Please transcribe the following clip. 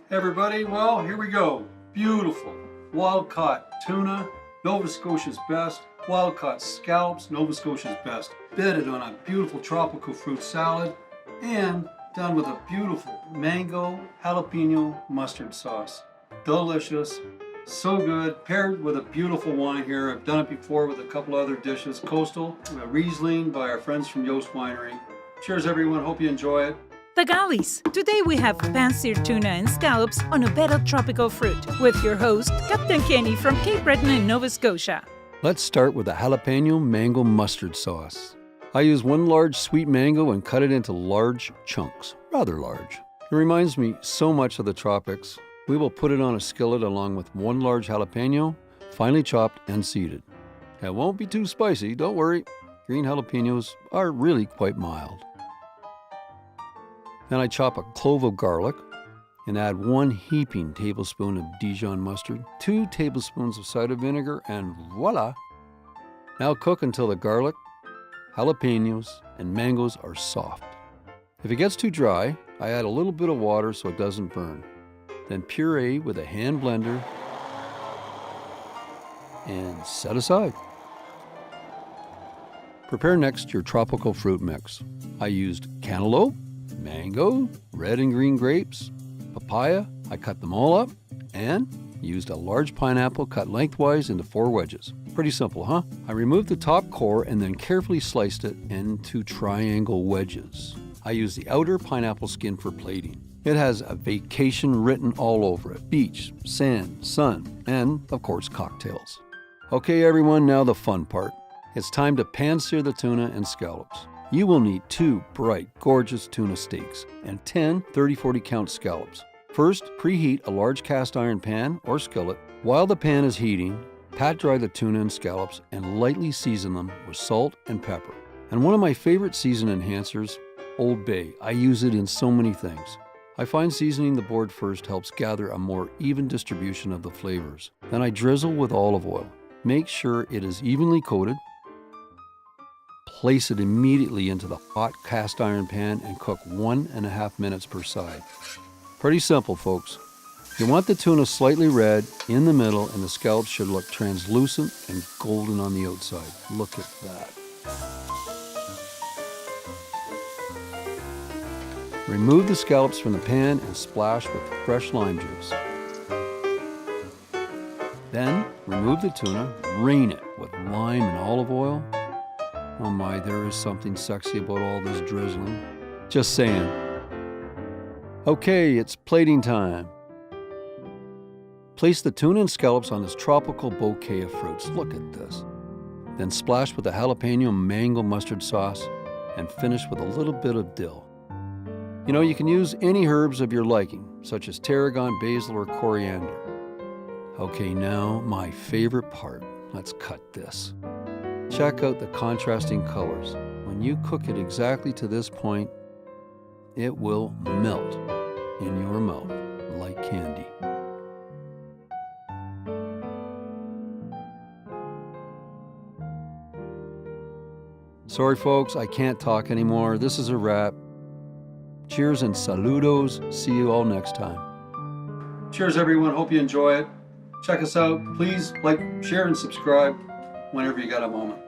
Hey everybody, well, here we go. Beautiful, wild-caught tuna, Nova Scotia's best. Wild-caught scallops, Nova Scotia's best. Bedded on a beautiful tropical fruit salad and done with a beautiful mango jalapeno mustard sauce. Delicious, so good, paired with a beautiful wine here. I've done it before with a couple other dishes. Coastal, a Riesling by our friends from Jost Winery. Cheers everyone, hope you enjoy it. The Galleys. Today we have pan-seared tuna and scallops on a bed of tropical fruit with your host, Capt'n Kenny from Cape Breton in Nova Scotia. Let's start with a jalapeno mango mustard sauce. I use one large sweet mango and cut it into large chunks, rather large. It reminds me so much of the tropics. We will put it on a skillet along with one large jalapeno, finely chopped and seeded. It won't be too spicy, don't worry. Green jalapenos are really quite mild. Then I chop a clove of garlic and add 1 heaping tablespoon of Dijon mustard, 2 tablespoons of cider vinegar, and voila! Now cook until the garlic, jalapenos, and mangoes are soft. If it gets too dry, I add a little bit of water so it doesn't burn. Then puree with a hand blender and set aside. Prepare next your tropical fruit mix. I used cantaloupe, mango, red and green grapes, papaya, I cut them all up, and used a large pineapple cut lengthwise into 4 wedges. Pretty simple, huh? I removed the top core and then carefully sliced it into triangle wedges. I used the outer pineapple skin for plating. It has a vacation written all over it. Beach, sand, sun, and of course cocktails. Okay everyone, now the fun part. It's time to pan-sear the tuna and scallops. You will need 2 bright, gorgeous tuna steaks and 10 30-40 count scallops. First, preheat a large cast iron pan or skillet. While the pan is heating, pat dry the tuna and scallops and lightly season them with salt and pepper. And one of my favorite season enhancers, Old Bay. I use it in so many things. I find seasoning the board first helps gather a more even distribution of the flavors. Then I drizzle with olive oil. Make sure it is evenly coated. Place it immediately into the hot cast iron pan and cook 1.5 minutes per side. Pretty simple, folks. You want the tuna slightly red in the middle and the scallops should look translucent and golden on the outside. Look at that. Remove the scallops from the pan and splash with fresh lime juice. Then remove the tuna, drain it with lime and olive oil. Oh my, there is something sexy about all this drizzling. Just saying. Okay, it's plating time. Place the tuna and scallops on this tropical bouquet of fruits. Look at this. Then splash with the jalapeno mango mustard sauce and finish with a little bit of dill. You know, you can use any herbs of your liking, such as tarragon, basil, or coriander. Okay, now my favorite part. Let's cut this. Check out the contrasting colors. When you cook it exactly to this point, it will melt in your mouth like candy. Sorry folks, I can't talk anymore. This is a wrap. Cheers and saludos. See you all next time. Cheers everyone, hope you enjoy it. Check us out. Please like, share, and subscribe whenever you got a moment.